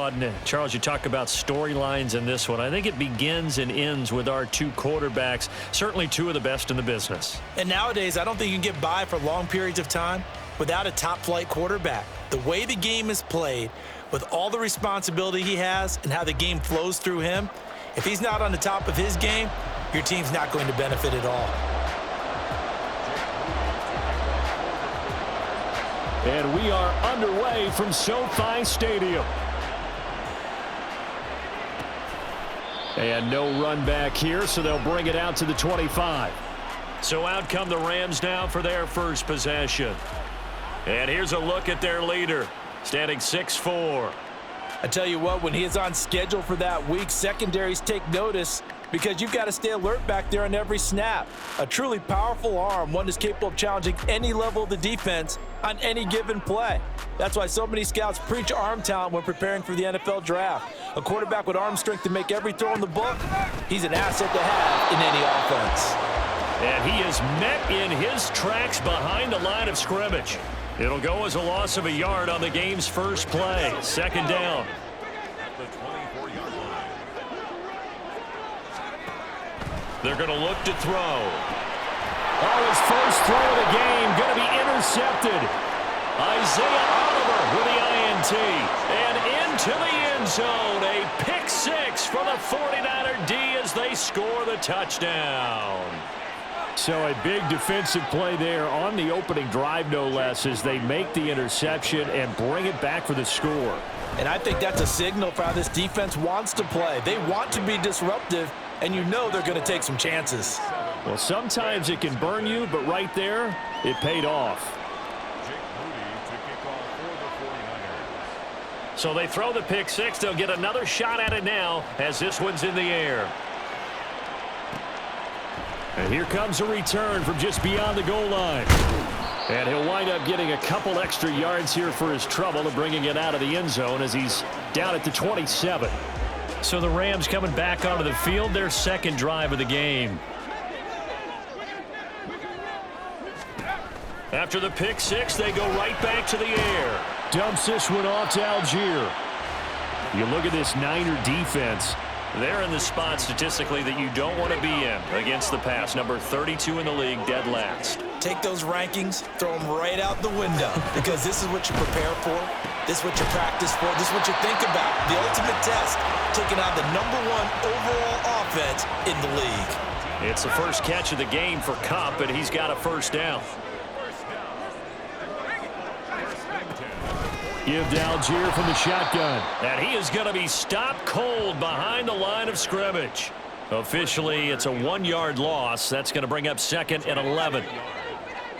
saw it. And Charles, you talk about storylines in this one. I think it begins and ends with our two quarterbacks, certainly two of the best in the business. And nowadays, I don't think you can get by for long periods of time without a top-flight quarterback. The way the game is played, with all the responsibility he has and how the game flows through him, if he's not on the top of his game, your team's not going to benefit at all. And we are underway from SoFi Stadium. And no run back here, so they'll bring it out to the 25. So out come the Rams now for their first possession. And here's a look at their leader, standing 6'4". I tell you what, when he is on schedule for that week, secondaries take notice because you've got to stay alert back there on every snap. A truly powerful arm, one that's capable of challenging any level of the defense on any given play. That's why so many scouts preach arm talent when preparing for the NFL draft. A quarterback with arm strength to make every throw in the book, he's an asset to have in any offense. And he is met in his tracks behind the line of scrimmage. It'll go as a loss of a yard on the game's first play. Second down. They're going to look to throw. Oh, his first throw of the game going to be intercepted. Isaiah Oliver with the INT. And into the end zone. A pick six for the 49er D as they score the touchdown. So a big defensive play there on the opening drive, no less, as they make the interception and bring it back for the score. And I think that's a signal for how this defense wants to play. They want to be disruptive, and you know they're going to take some chances. Well, sometimes it can burn you, but right there, it paid off. So they throw the pick six. They'll get another shot at it now as this one's in the air. And here comes a return from just beyond the goal line. And he'll wind up getting a couple extra yards here for his trouble and bringing it out of the end zone as he's down at the 27. So the Rams coming back onto the field, their second drive of the game. After the pick six, they go right back to the air. Dumps this one off to Algier. You look at this Niner defense. They're in the spot statistically that you don't want to be in against the pass. Number 32 in the league, dead last. Take those rankings, throw them right out the window, because this is what you prepare for. This is what you practice for. This is what you think about. The ultimate test, taking on the #1 overall offense in the league. It's the first catch of the game for Kupp, and he's got a first down. Give to Algier from the shotgun. And he is going to be stopped cold behind the line of scrimmage. Officially, it's a 1-yard loss. That's going to bring up 2nd and 11.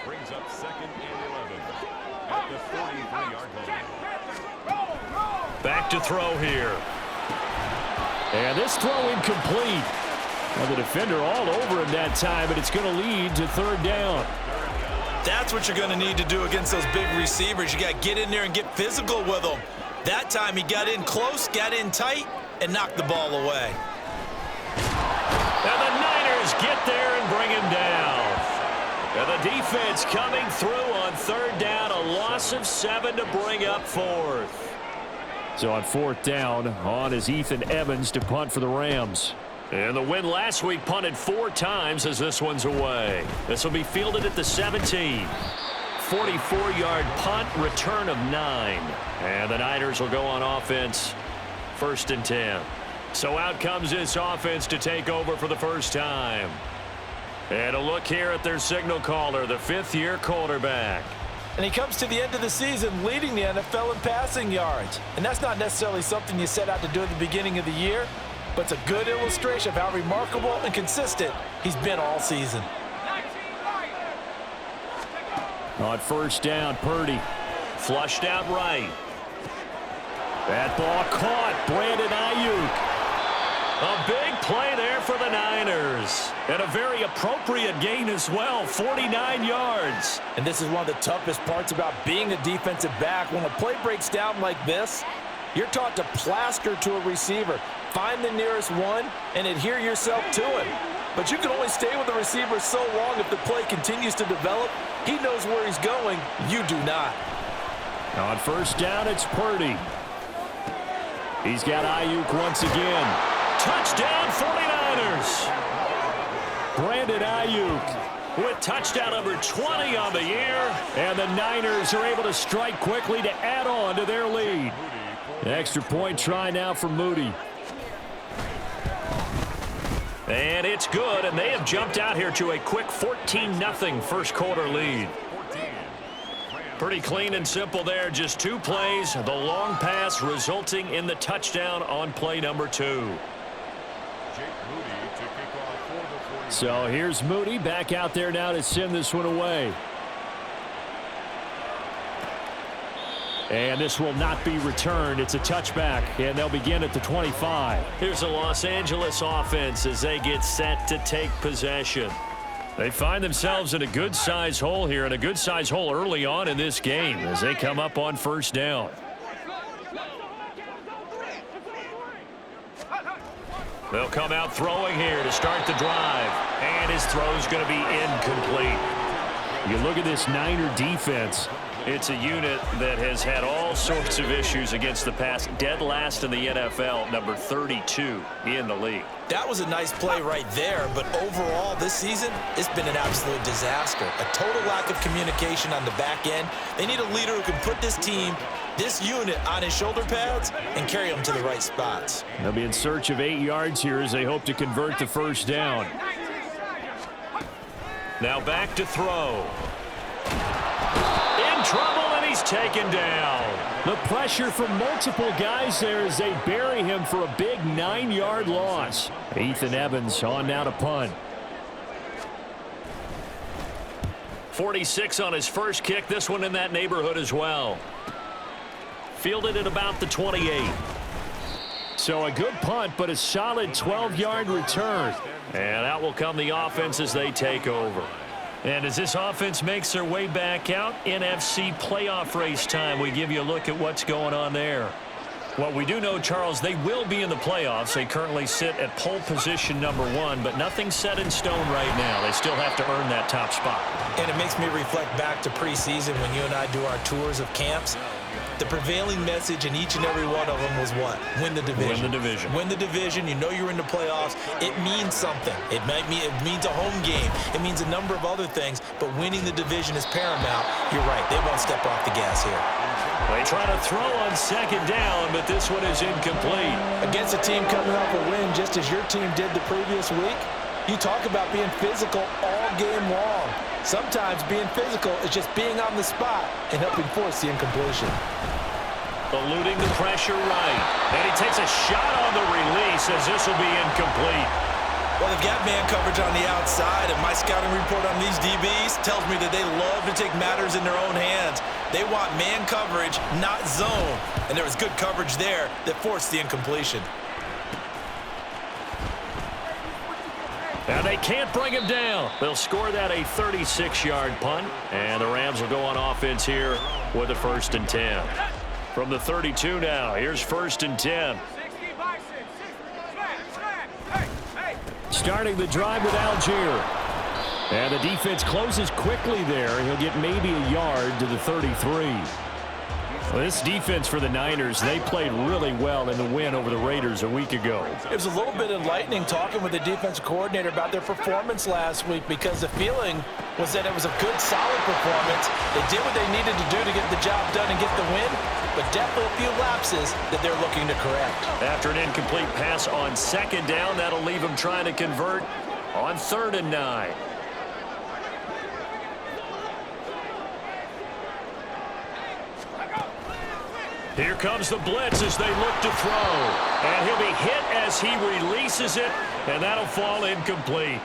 Brings up 2nd and 11 at the 43-yard line. Back to throw here. And this throw incomplete. Well, the defender all over him that time, but it's going to lead to 3rd down. That's what you're going to need to do against those big receivers. You got to get in there and get physical with them. That time he got in close, got in tight, and knocked the ball away. And the Niners get there and bring him down. And the defense coming through on 3rd down, a loss of 7 to bring up 4th. So on 4th down, on is Ethan Evans to punt for the Rams. And the win last week punted 4 times as this one's away. This will be fielded at the 17. 44-yard punt, return of 9. And the Niners will go on offense, 1st and 10. So out comes this offense to take over for the first time. And a look here at their signal caller, the 5th-year quarterback. And he comes to the end of the season leading the NFL in passing yards. And that's not necessarily something you set out to do at the beginning of the year, but it's a good illustration of how remarkable and consistent he's been all season. On 1st down, Purdy. Flushed out right. That ball caught. Brandon Ayuk. A big play there for the Niners. And a very appropriate gain as well, 49 yards. And this is one of the toughest parts about being a defensive back. When a play breaks down like this, you're taught to plaster to a receiver. Find the nearest one and adhere yourself to it. But you can only stay with the receiver so long if the play continues to develop. He knows where he's going. You do not. On 1st down, it's Purdy. He's got Ayuk once again. Touchdown 49ers. Brandon Ayuk With touchdown number 20 on the year. And the Niners are able to strike quickly to add on to their lead. An extra point try now for Moody. And it's good, and they have jumped out here to a quick 14-0 first quarter lead. Pretty clean and simple there. Just 2 plays. The long pass resulting in the touchdown on play number 2. So here's Moody back out there now to send this one away. And this will not be returned. It's a touchback, and they'll begin at the 25. Here's the Los Angeles offense as they get set to take possession. They find themselves in a good-sized hole here, and a good-sized hole early on in this game as they come up on first down. They'll come out throwing here to start the drive, and his throw's going to be incomplete. You look at this Niner defense. It's a unit that has had all sorts of issues against the pass. Dead last in the NFL, number 32 in the league. That was a nice play right there, but overall this season, it's been an absolute disaster. A total lack of communication on the back end. They need a leader who can put this team, this unit, on his shoulder pads and carry them to the right spots. They'll be in search of 8 yards here as they hope to convert the first down. Now back to throw. In trouble, and he's taken down. The pressure from multiple guys there as they bury him for a big 9-yard loss. Ethan Evans on now to punt. 46 on his first kick. This one in that neighborhood as well. Fielded at about the 28. So a good punt, but a solid 12-yard return. And out will come the offense as they take over. And as this offense makes their way back out, NFC playoff race time, we give you a look at what's going on there. What we do know, Charles, they will be in the playoffs. They currently sit at pole position number 1, but nothing's set in stone right now. They still have to earn that top spot. And it makes me reflect back to preseason when you and I do our tours of camps. The prevailing message in each and every one of them was what? Win the division. Win the division. Win the division. You know you're in the playoffs. It means something. It means a home game. It means a number of other things, but winning the division is paramount. You're right. They won't step off the gas here. They try to throw on second down, but this one is incomplete. Against a team coming off a win just as your team did the previous week, you talk about being physical all game long. Sometimes being physical is just being on the spot and helping force the incompletion. Eluding the pressure right. And he takes a shot on the release as this will be incomplete. Well, they've got man coverage on the outside, and my scouting report on these DBs tells me that they love to take matters in their own hands. They want man coverage, not zone. And there was good coverage there that forced the incompletion. And they can't bring him down. They'll score that a 36-yard punt. And the Rams will go on offense here with a 1st and 10. From the 32 now, here's 1st and 10. Starting the drive with Algier. And the defense closes quickly there. He'll get maybe a yard to the 33. Well, this defense for the Niners, they played really well in the win over the Raiders a week ago. It was a little bit enlightening talking with the defensive coordinator about their performance last week because the feeling was that it was a good, solid performance. They did what they needed to do to get the job done and get the win, but definitely a few lapses that they're looking to correct. After an incomplete pass on second down, that'll leave them trying to convert on 3rd and 9. Here comes the blitz as they look to throw. And he'll be hit as he releases it, and that'll fall incomplete.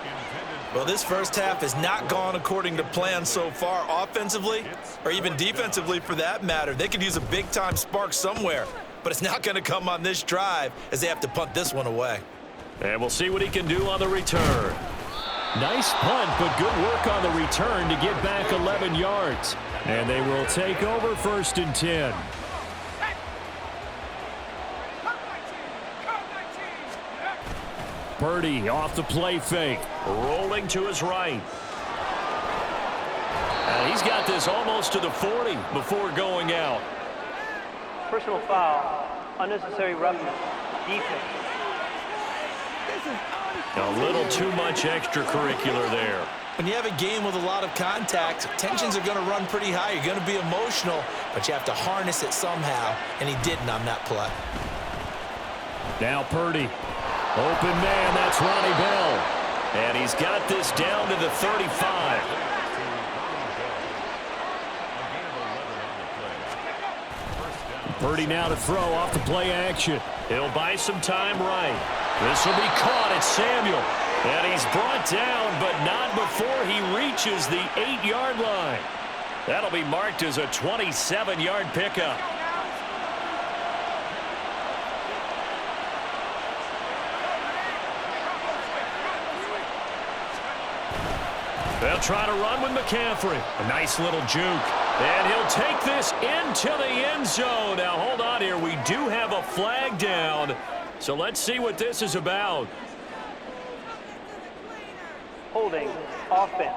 Well, this first half has not gone according to plan so far offensively, or even defensively for that matter. They could use a big-time spark somewhere, but it's not going to come on this drive as they have to punt this one away. And we'll see what he can do on the return. Nice punt, but good work on the return to get back 11 yards. And they will take over 1st and 10. Purdy off the play fake. Rolling to his right. And he's got this almost to the 40 before going out. Personal foul, Unnecessary roughness. Defense. A little too much extracurricular there. When you have a game with a lot of contact, tensions are going to run pretty high. You're going to be emotional, but you have to harness it somehow, and he didn't on that play. Now Purdy. Open man, that's Ronnie Bell. And he's got this down to the 35. Purdy now to throw off the play action. He'll buy some time right. This will be caught at Samuel. And he's brought down, but not before he reaches the 8-yard line. That'll be marked as a 27-yard pickup. They'll try to run with McCaffrey. A nice little juke. And he'll take this into the end zone. Now, hold on here. We do have a flag down. So let's see what this is about. Holding. Offense.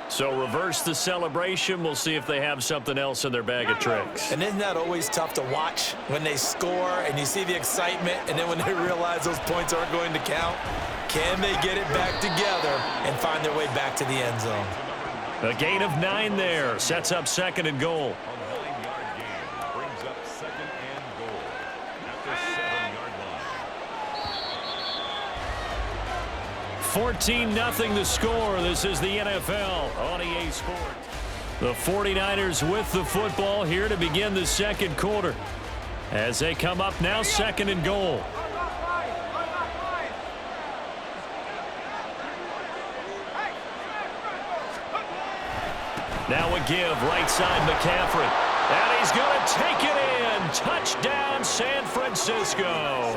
So reverse the celebration. We'll see if they have something else in their bag of tricks. And isn't that always tough to watch when they score and you see the excitement, and then when they realize those points aren't going to count? Can they get it back together and find their way back to the end zone? A gain of 9 there. Sets up 2nd and goal. 14-0 the score. This is the NFL on EA Sports. The 49ers with the football here to begin the second quarter. As they come up now, 2nd and goal. Now a give, right side McCaffrey. And he's going to take it in. Touchdown, San Francisco.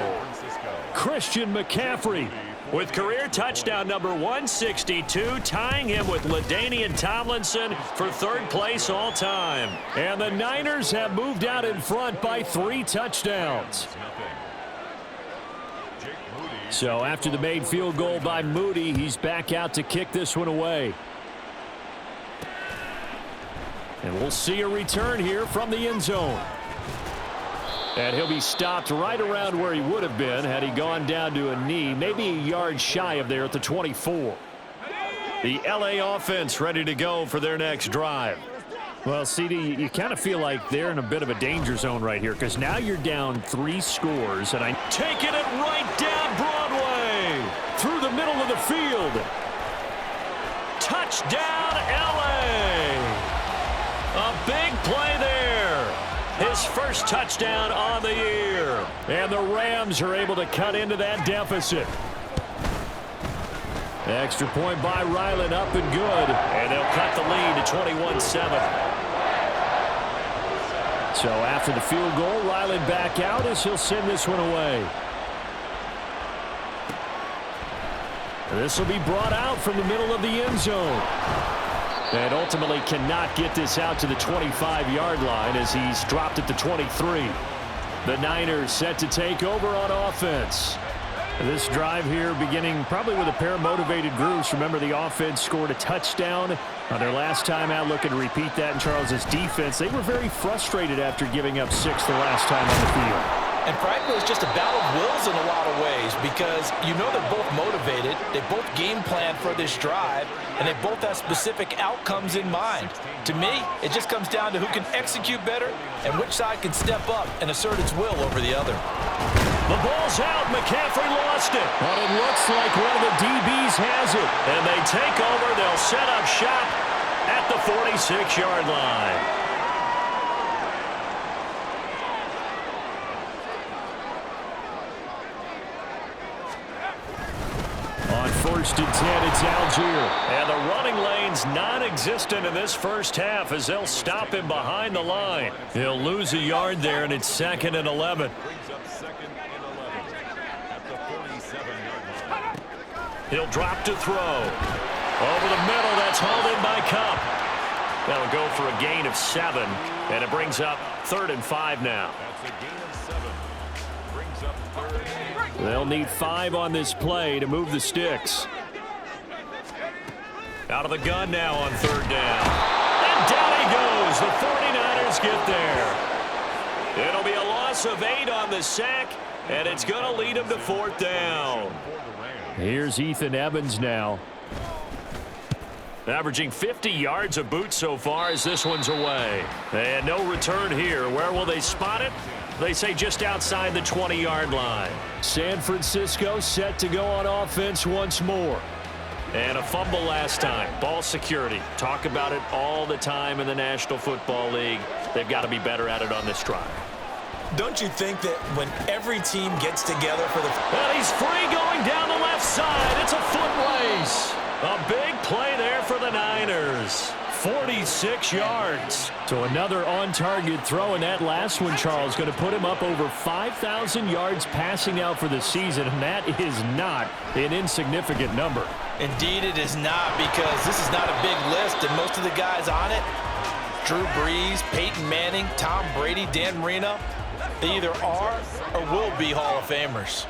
Christian McCaffrey with career touchdown number 162, tying him with LaDainian Tomlinson for 3rd place all time. And the Niners have moved out in front by 3 touchdowns. So after the made field goal by Moody, he's back out to kick this one away. And we'll see a return here from the end zone. And he'll be stopped right around where he would have been had he gone down to a knee, maybe a yard shy of there at the 24. The LA offense ready to go for their next drive. Well, CD, you kind of feel like they're in a bit of a danger zone right here because now you're down 3 scores. And taking it right down Broadway through the middle of the field. Touchdown, LA. A big play there. His first touchdown on the year. And the Rams are able to cut into that deficit. Extra point by Ryland, up and good. And they'll cut the lead to 21-7. So after the field goal, Ryland back out as he'll send this one away. This will be brought out from the middle of the end zone. And ultimately cannot get this out to the 25-yard line as he's dropped at the 23. The Niners set to take over on offense. This drive here beginning probably with a pair of motivated groups. Remember, the offense scored a touchdown on their last time out, looking to repeat that in Charles's defense. They were very frustrated after giving up 6 the last time on the field. And frankly, it's just a battle of wills in a lot of ways because you know they're both motivated, they both game plan for this drive, and they both have specific outcomes in mind. To me, it just comes down to who can execute better and which side can step up and assert its will over the other. The ball's out. McCaffrey lost it. But it looks like one of the DBs has it. And they take over. They'll set up shop at the 46-yard line. On 1st and 10, it's Algier. And the running lane's non-existent in this first half as they'll stop him behind the line. He'll lose a yard there, and it's 2nd and 11. He'll drop to throw. Over the middle, that's hauled in by Cup. That'll go for a gain of 7, and it brings up 3rd and 5 now. They'll need 5 on this play to move the sticks. Out of the gun now on 3rd down. And down he goes. The 49ers Eagles get there. It'll be a loss of 8 on the sack, and it's going to lead them to 4th down. Here's Ethan Evans now. Averaging 50 yards a boot so far as this one's away. And no return here. Where will they spot it? They say just outside the 20-yard line. San Francisco set to go on offense once more. And a fumble last time. Ball security. Talk about it all the time in the National Football League. They've got to be better at it on this drive. Don't you think that when every team gets together for the... Well, he's free going down the left side. It's a foot race. A big play there for the Niners. 46 yards. So another on-target throw, and that last one, Charles, going to put him up over 5,000 yards passing out for the season, and that is not an insignificant number. Indeed it is not, because this is not a big list, and most of the guys on it, Drew Brees, Peyton Manning, Tom Brady, Dan Marino, they either are or will be Hall of Famers.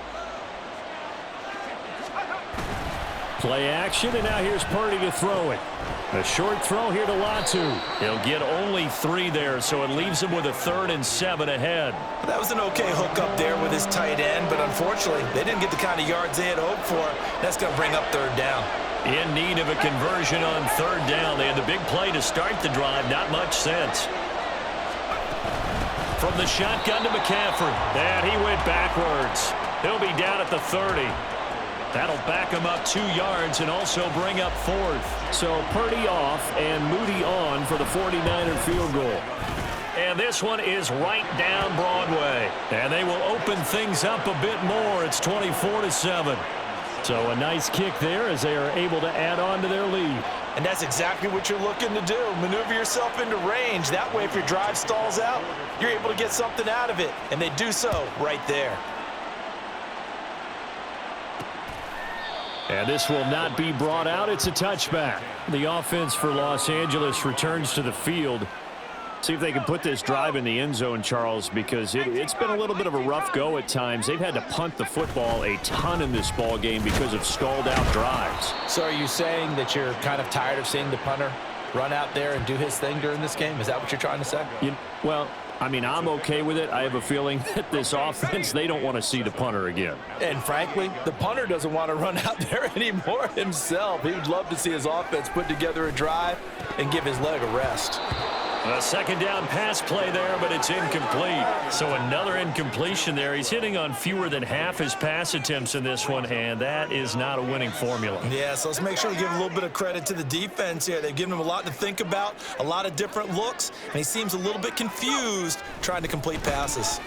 Play action, and now here's Purdy to throw it. A short throw here to Latu. He'll get only 3 there, so it leaves him with a 3rd and 7 ahead. That was an okay hook up there with his tight end, but unfortunately, they didn't get the kind of yards they had hoped for. That's going to bring up 3rd down. In need of a conversion on 3rd down. They had the big play to start the drive. Not much sense. From the shotgun to McCaffrey. And he went backwards. He'll be down at the 30. That'll back him up 2 yards and also bring up 4th. So Purdy off and Moody on for the 49er field goal. And this one is right down Broadway. And they will open things up a bit more. It's 24-7. So a nice kick there as they are able to add on to their lead. And that's exactly what you're looking to do. Maneuver yourself into range. That way, if your drive stalls out, you're able to get something out of it. And they do so right there. And this will not be brought out. It's a touchback. The offense for Los Angeles returns to the field. See if they can put this drive in the end zone, Charles, because it's been a little bit of a rough go at times. They've had to punt the football a ton in this ball game because of stalled out drives. So are you saying that you're kind of tired of seeing the punter run out there and do his thing during this game? Is that what you're trying to say? Well, I mean, I'm okay with it. I have a feeling that this offense, they don't want to see the punter again. And frankly, the punter doesn't want to run out there anymore himself. He would love to see his offense put together a drive and give his leg a rest. A 2nd down pass play there, but it's incomplete. So another incompletion there. He's hitting on fewer than half his pass attempts in this one, and that is not a winning formula. Yeah, so let's make sure we give a little bit of credit to the defense here. They've given him a lot to think about, a lot of different looks, and he seems a little bit confused trying to complete passes.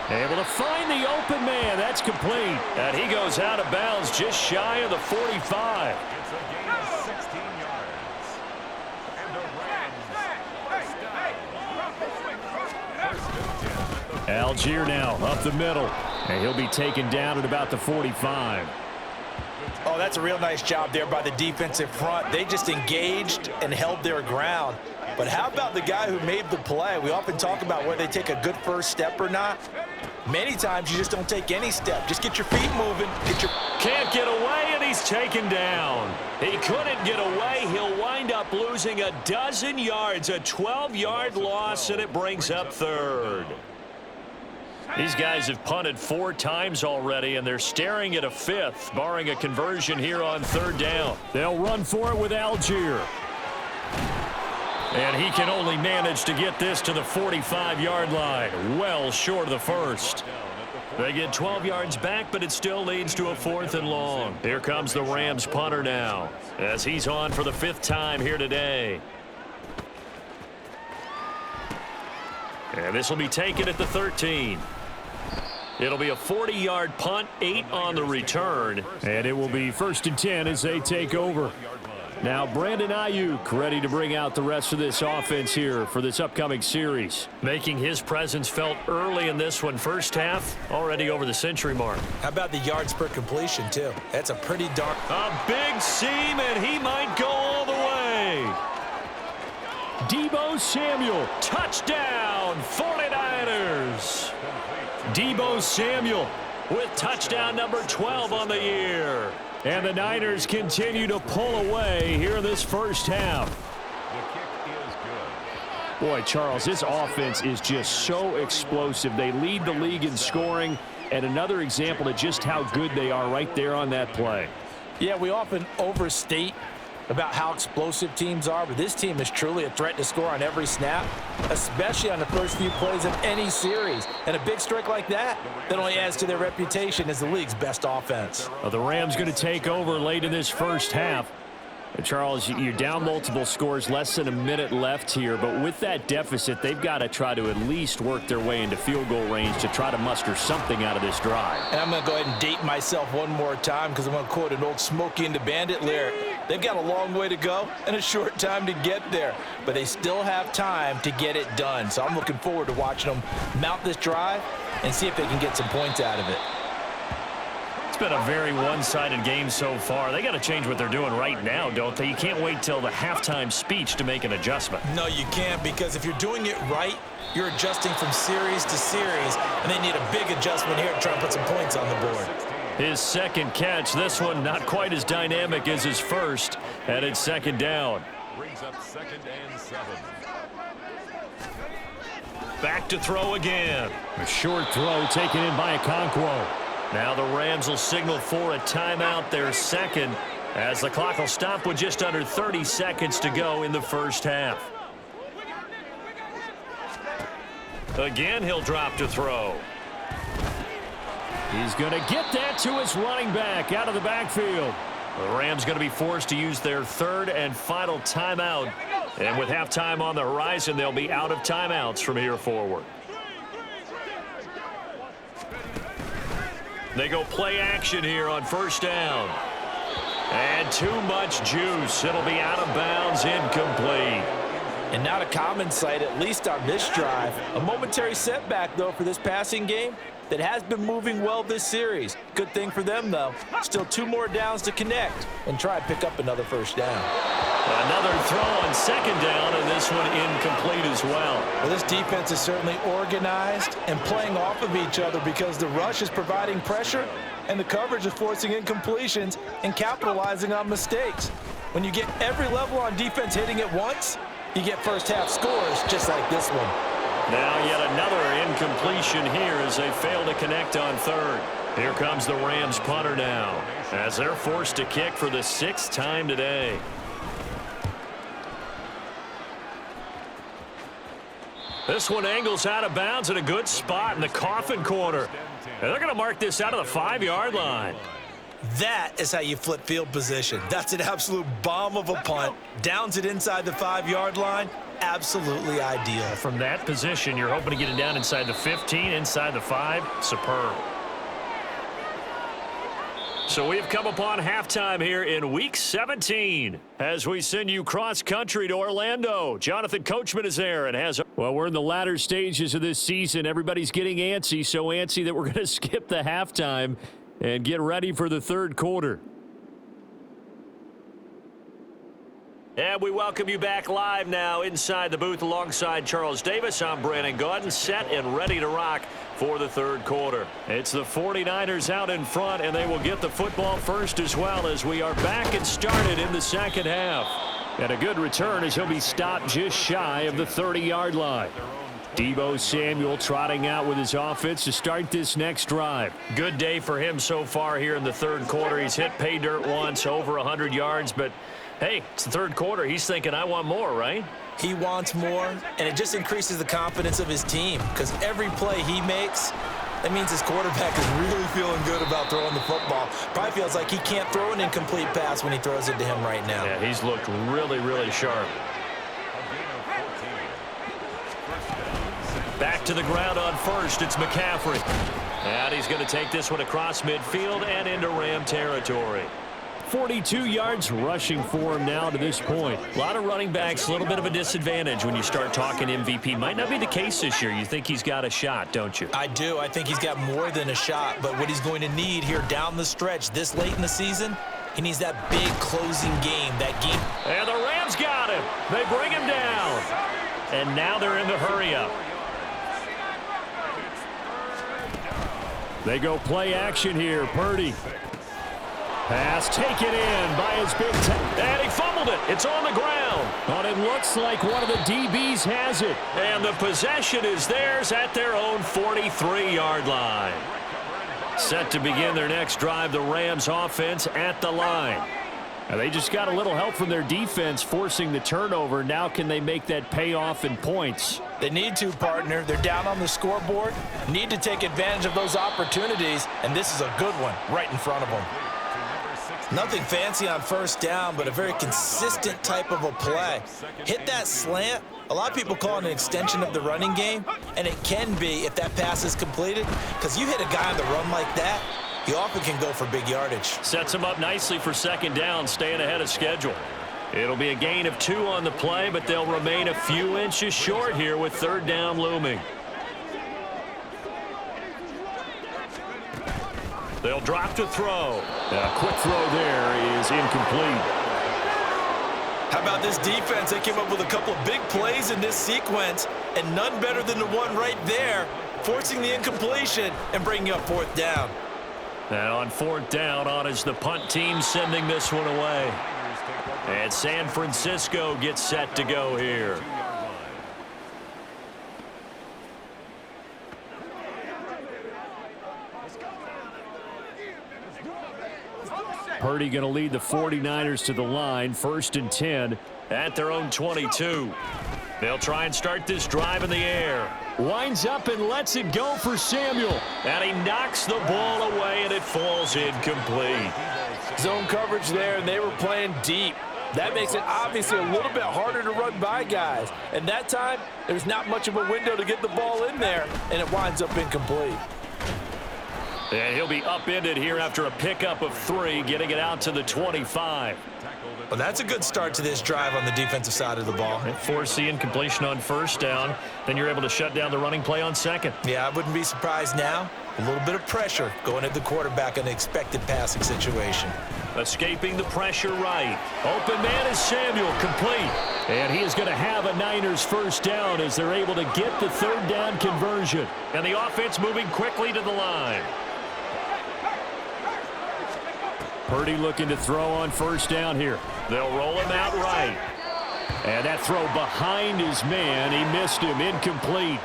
Able to find the open man. That's complete. And he goes out of bounds just shy of the 45. It's a gain of 16 yards. And the Rams Algier now up the middle, and he'll be taken down at about the 45. Oh, that's a real nice job there by the defensive front. They just engaged and held their ground. But how about the guy who made the play? We often talk about whether they take a good first step or not. Many times you just don't take any step. Just get your feet moving. Can't get away, and he's taken down. He couldn't get away. He'll wind up losing a dozen yards, a 12-yard loss, and it brings up 3rd. These guys have punted 4 times already, and they're staring at a 5th, barring a conversion here on 3rd down. They'll run for it with Algier. And he can only manage to get this to the 45-yard line, well short of the 1st. They get 12 yards back, but it still leads to a 4th and long. Here comes the Rams punter now, as he's on for the 5th time here today. And this will be taken at the 13. It'll be a 40-yard punt, 8 on the return. And it will be 1st and 10 as they take over. Now Brandon Ayuk ready to bring out the rest of this offense here for this upcoming series. Making his presence felt early in this one. First half, already over the century mark. How about the yards per completion, too? That's a pretty dark... A big seam, and he might go all the way. Deebo Samuel. Touchdown, 49ers. Deebo Samuel with touchdown number 12 on the year. And the Niners continue to pull away here in this first half. The kick is good. Boy, Charles, this offense is just so explosive. They lead the league in scoring, and another example of just how good they are right there on that play. Yeah, we often overstate about how explosive teams are, but this team is truly a threat to score on every snap, especially on the first few plays of any series. And a big strike like that only adds to their reputation as the league's best offense. Well, the Rams going to take over late in this first half. Charles, you're down multiple scores, less than a minute left here, but with that deficit, they've got to try to at least work their way into field goal range to try to muster something out of this drive. And I'm going to go ahead and date myself one more time because I'm going to quote an old Smokey and the Bandit lyric. They've got a long way to go and a short time to get there, but they still have time to get it done. So I'm looking forward to watching them mount this drive and see if they can get some points out of it. It's been a very one-sided game so far. They got to change what they're doing right now, don't they? You can't wait till the halftime speech to make an adjustment. No, you can't, because if you're doing it right, you're adjusting from series to series, and they need a big adjustment here to try and put some points on the board. His second catch, this one not quite as dynamic as his first, and it's second down. Brings up 2nd and 7. Back to throw again. A short throw taken in by Okonkwo. Now the Rams will signal for a timeout, their second, as the clock will stop with just under 30 seconds to go in the first half. Again, he'll drop to throw. He's going to get that to his running back out of the backfield. The Rams going to be forced to use their third and final timeout. And with halftime on the horizon, they'll be out of timeouts from here forward. They go play action here on first down. And too much juice. It'll be out of bounds, incomplete. And not a common sight, at least on this drive. A momentary setback, though, for this passing game that has been moving well this series. Good thing for them, though. Still 2 more downs to connect and try to pick up another first down. Another throw on second down, and this one incomplete as well. Well, this defense is certainly organized and playing off of each other because the rush is providing pressure and the coverage is forcing incompletions and capitalizing on mistakes. When you get every level on defense hitting at once, you get first half scores just like this one. Now yet another incompletion here as they fail to connect on third. Here comes the Rams punter now as they're forced to kick for the 6th time today. This one angles out of bounds at a good spot in the coffin corner. And they're going to mark this out of the 5-yard line. That is how you flip field position. That's an absolute bomb of a punt. Downs it inside the 5-yard line. Absolutely ideal. From that position, you're hoping to get it down inside the 15, inside the 5. Superb. So we've come upon halftime here in Week 17 as we send you cross-country to Orlando. Jonathan Coachman is there and has... Well, we're in the latter stages of this season. Everybody's getting antsy, so antsy that we're going to skip the halftime and get ready for the third quarter. And we welcome you back live now inside the booth alongside Charles Davis. I'm Brandon Gaudin, set and ready to rock for the third quarter. It's the 49ers out in front, and they will get the football first as well as we are back and started in the second half. And a good return as he'll be stopped just shy of the 30-yard line. Deebo Samuel trotting out with his offense to start this next drive. Good day for him so far here in the third quarter. He's hit pay dirt once, over 100 yards, but hey, it's the third quarter. He's thinking, I want more, right? He wants more, and it just increases the confidence of his team because every play he makes, that means his quarterback is really feeling good about throwing the football. Probably feels like he can't throw an incomplete pass when he throws it to him right now. Yeah, he's looked really, really sharp. Back to the ground on first. It's McCaffrey. And he's going to take this one across midfield and into Ram territory. 42 yards rushing for him now to this point. A lot of running backs, a little bit of a disadvantage when you start talking MVP. Might not be the case this year. You think he's got a shot, don't you? I do. I think he's got more than a shot, but what he's going to need here down the stretch this late in the season, he needs that big closing game, that game. And the Rams got him. They bring him down. And now they're in the hurry-up. They go play action here. Purdy. Pass taken in by his big And he fumbled it. It's on the ground. But it looks like one of the DBs has it. And the possession is theirs at their own 43-yard line. Set to begin their next drive, the Rams offense at the line. And they just got a little help from their defense forcing the turnover. Now can they make that pay off in points? They need to, partner. They're down on the scoreboard. Need to take advantage of those opportunities, and this is a good one right in front of them. Nothing fancy on first down, but a very consistent type of a play. Hit that slant. A lot of people call it an extension of the running game, and it can be if that pass is completed, because you hit a guy on the run like that, he often can go for big yardage. Sets him up nicely for second down, staying ahead of schedule. It'll be a gain of 2 on the play, but they'll remain a few inches short here with third down looming. They'll drop to throw. A quick throw there is incomplete. How about this defense? They came up with a couple of big plays in this sequence, and none better than the one right there, forcing the incompletion and bringing up fourth down. And on fourth down, on is the punt team sending this one away. And San Francisco gets set to go here. Purdy going to lead the 49ers to the line, 1st and 10. At their own 22. They'll try and start this drive in the air. Winds up and lets it go for Samuel. And he knocks the ball away, and it falls incomplete. Zone coverage there, and they were playing deep. That makes it obviously a little bit harder to run by guys. And that time, there's not much of a window to get the ball in there, and it winds up incomplete. And he'll be upended here after a pickup of 3, getting it out to the 25. Well, that's a good start to this drive on the defensive side of the ball. Force the incompletion on first down. Then you're able to shut down the running play on second. Yeah, I wouldn't be surprised now. A little bit of pressure going at the quarterback in an expected passing situation. Escaping the pressure right. Open man is Samuel, complete. And he is going to have a Niners first down as they're able to get the third down conversion. And the offense moving quickly to the line. Purdy looking to throw on first down here. They'll roll him out right. And that throw behind his man, he missed him, incomplete.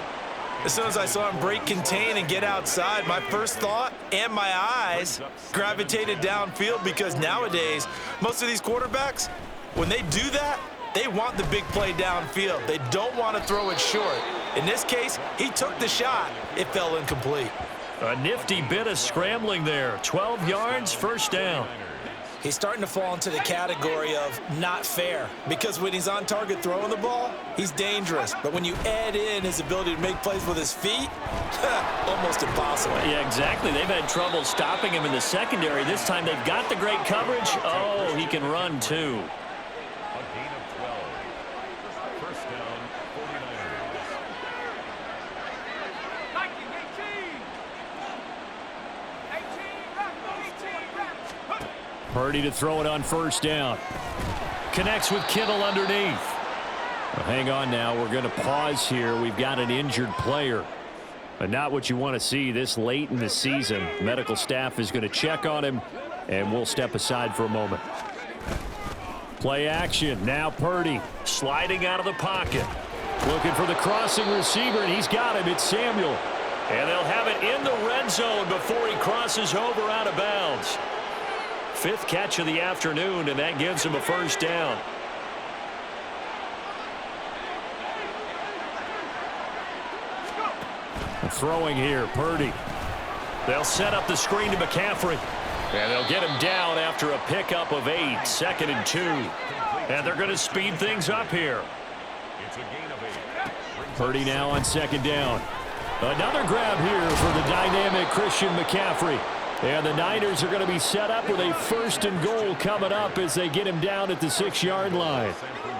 As soon as I saw him break contain and get outside, my first thought and my eyes gravitated downfield, because nowadays, most of these quarterbacks, when they do that, they want the big play downfield. They don't want to throw it short. In this case, he took the shot. It fell incomplete. A nifty bit of scrambling there. 12 yards, first down. He's starting to fall into the category of not fair, because when he's on target throwing the ball, he's dangerous. But when you add in his ability to make plays with his feet, almost impossible. Yeah, exactly. They've had trouble stopping him in the secondary. This time they've got the great coverage. Oh, he can run too. A gain of 12. First down, 49ers. Purdy to throw it on first down. Connects with Kittle underneath. Well, hang on now. We're going to pause here. We've got an injured player. But not what you want to see this late in the season. Medical staff is going to check on him, and we'll step aside for a moment. Play action. Now Purdy. Sliding out of the pocket. Looking for the crossing receiver, and he's got him. It's Samuel. And they'll have it in the red zone before he crosses over out of bounds. 5th catch of the afternoon, and that gives him a first down. Throwing here, Purdy. They'll set up the screen to McCaffrey. And they'll get him down after a pickup of 8, 2nd and 2. And they're going to speed things up here. It's a gain of 8. Purdy now on second down. Another grab here for the dynamic Christian McCaffrey. And the Niners are going to be set up with a 1st and goal coming up as they get him down at the 6-yard line.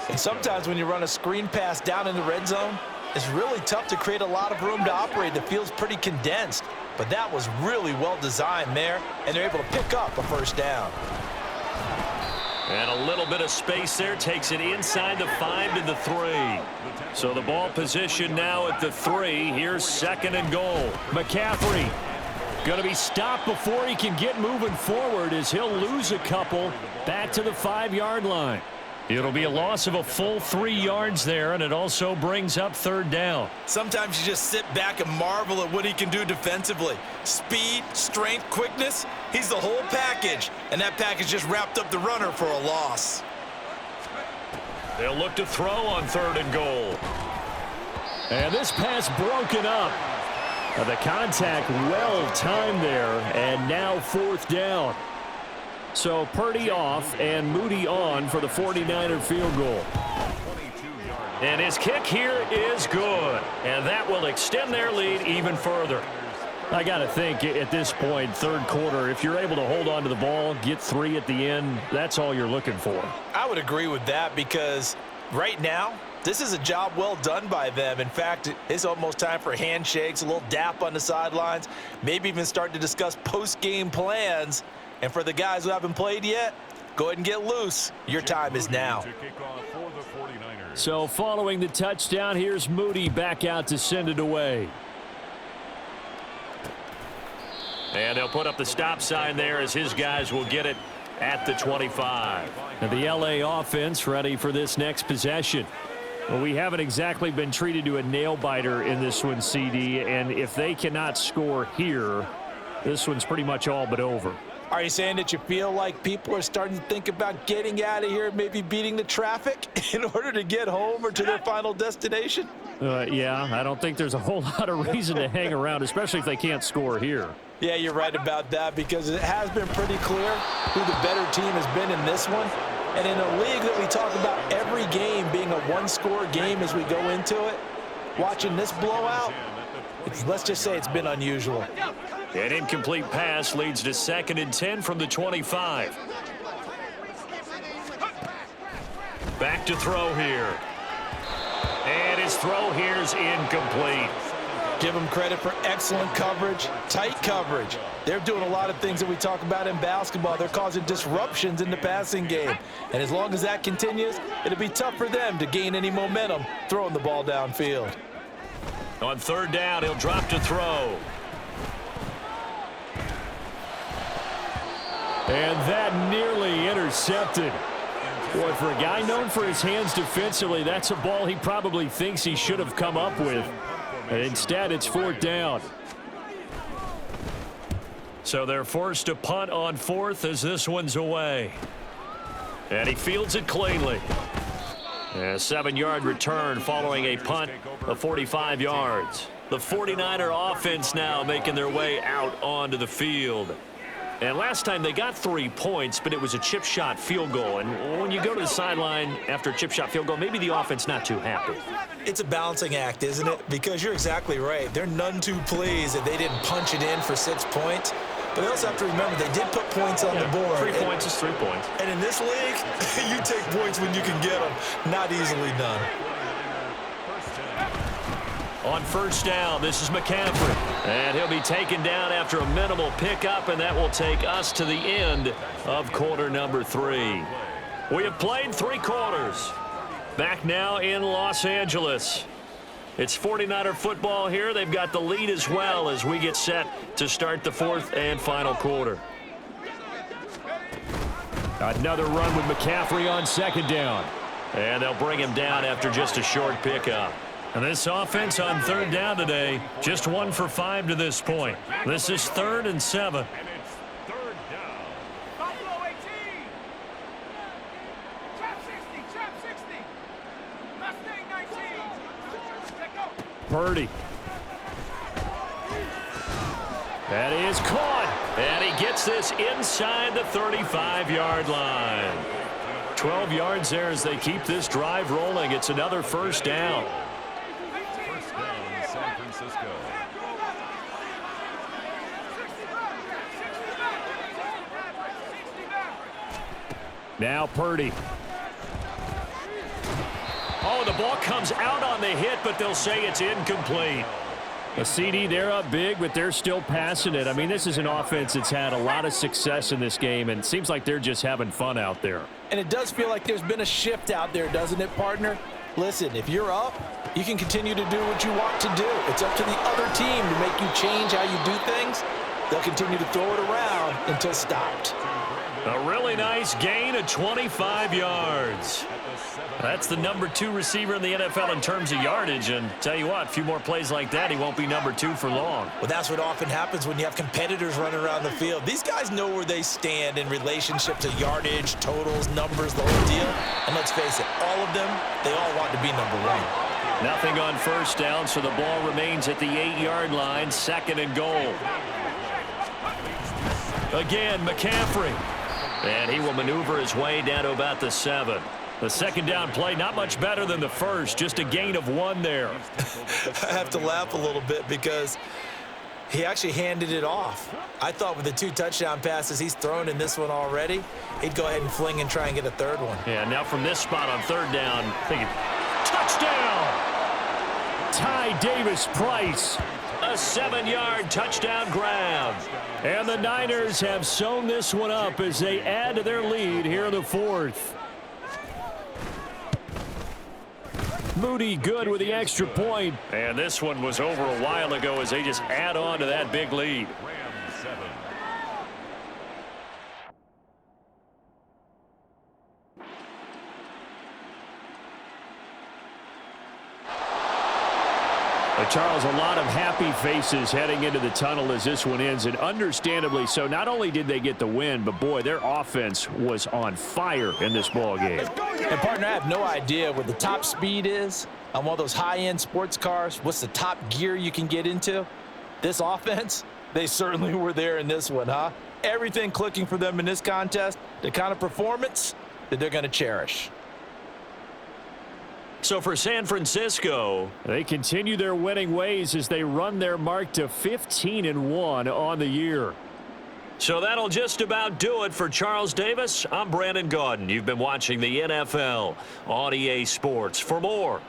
And sometimes when you run a screen pass down in the red zone, it's really tough to create a lot of room to operate. The field's pretty condensed. But that was really well designed there, and they're able to pick up a first down. And a little bit of space there takes it inside the 5 to the 3. So the ball position now at the 3. Here's 2nd and goal. McCaffrey Going to be stopped before he can get moving forward as he'll lose a couple back to the 5-yard line. It'll be a loss of a full 3 yards there, and it also brings up third down. Sometimes you just sit back and marvel at what he can do defensively. Speed, strength, quickness, he's the whole package. And that package just wrapped up the runner for a loss. They'll look to throw on 3rd and goal. And this pass broken up. The contact well timed there, and now 4th down. So Purdy off and Moody on for the 49er field goal. And his kick here is good. And that will extend their lead even further. I got to think at this point, 3rd quarter, if you're able to hold on to the ball, get 3 at the end, that's all you're looking for. I would agree with that because right now, this is a job well done by them. In fact, it's almost time for handshakes, a little dap on the sidelines, maybe even start to discuss post-game plans. And for the guys who haven't played yet, go ahead and get loose. Your time is now. So following the touchdown, here's Moody back out to send it away. And they'll put up the stop sign there as his guys will get it at the 25. And the LA offense ready for this next possession. Well, we haven't exactly been treated to a nail-biter in this one, CD, and if they cannot score here, this one's pretty much all but over. Are you saying that you feel like people are starting to think about getting out of here, maybe beating the traffic in order to get home or to their final destination? Yeah, I don't think there's a whole lot of reason to hang around, especially if they can't score here. Yeah, you're right about that because it has been pretty clear who the better team has been in this one. And in a league that we talk about every game being a one-score game as we go into it, watching this blowout, let's just say it's been unusual. An incomplete pass leads to 2nd and 10 from the 25. Back to throw here. And his throw here is incomplete. Give them credit for excellent coverage, tight coverage. They're doing a lot of things that we talk about in basketball. They're causing disruptions in the passing game. And as long as that continues, it'll be tough for them to gain any momentum throwing the ball downfield. On 3rd down, he'll drop to throw. And that nearly intercepted. Boy, for a guy known for his hands defensively, that's a ball he probably thinks he should have come up with. And instead, it's 4th down. So they're forced to punt on 4th as this one's away. And he fields it cleanly. A 7-yard return following a punt of 45 yards. The 49er offense now making their way out onto the field. And last time they got 3 points, but it was a chip shot field goal. And when you go to the sideline after a chip shot field goal, maybe the offense not too happy. It's a balancing act, isn't it? Because you're exactly right. They're none too pleased that they didn't punch it in for 6 points. But they also have to remember they did put points on the board. 3 points is 3 points. And in this league, you take points when you can get them. Not easily done. On 1st down, this is McCaffrey. And he'll be taken down after a minimal pickup, and that will take us to the end of quarter number 3. We have played 3 quarters. Back now in Los Angeles. It's 49er football here. They've got the lead as well as we get set to start the 4th and final quarter. Another run with McCaffrey on 2nd down. And they'll bring him down after just a short pickup. And this offense on 3rd down today, just 1 for 5 to this point. This is 3rd and 7. And it's 3rd down. Buffalo 18. Trap 60, trap 60. Mustang 19. Let go. Purdy. That is caught. And he gets this inside the 35-yard line. 12 yards there as they keep this drive rolling. It's another 1st down. First down, San Francisco. Now Purdy. Oh, the ball comes out on the hit, but they'll say it's incomplete. A CD, they're up big, but they're still passing it. I mean, this is an offense that's had a lot of success in this game, and it seems like they're just having fun out there. And it does feel like there's been a shift out there, doesn't it, partner? Listen, if you're up, you can continue to do what you want to do. It's up to the other team to make you change how you do things. They'll continue to throw it around until stopped. A really nice gain of 25 yards. That's the number 2 receiver in the NFL in terms of yardage. And tell you what, a few more plays like that, he won't be number 2 for long. Well, that's what often happens when you have competitors running around the field. These guys know where they stand in relationship to yardage, totals, numbers, the whole deal. And let's face it, all of them, they all want to be number 1. Nothing on first down, so the ball remains at the 8-yard line, 2nd and goal. Again, McCaffrey. And he will maneuver his way down to about the 7. The second down play, not much better than the first, just a gain of 1 there. I have to laugh a little bit because he actually handed it off. I thought with the 2 touchdown passes he's thrown in this one already, he'd go ahead and fling and try and get a 3rd one. Yeah, now from this spot on 3rd down, thinking, touchdown! Ty Davis-Price. A 7-yard touchdown grab. And the Niners have sewn this one up as they add to their lead here in the 4th. Moody good with the extra point. And this one was over a while ago as they just add on to that big lead. Rams 7. Charles, a lot of happy faces heading into the tunnel as this one ends, and understandably so. Not only did they get the win, but boy, their offense was on fire in this ball game. And partner, I have no idea what the top speed is on one of those high-end sports cars. What's the top gear you can get into? This offense, they certainly were there in this one, huh? Everything clicking for them in this contest, the kind of performance that they're going to cherish. So for San Francisco, they continue their winning ways as they run their mark to 15-1 on the year. So that'll just about do it for Charles Davis. I'm Brandon Gaudin. You've been watching the NFL on EA Sports. For more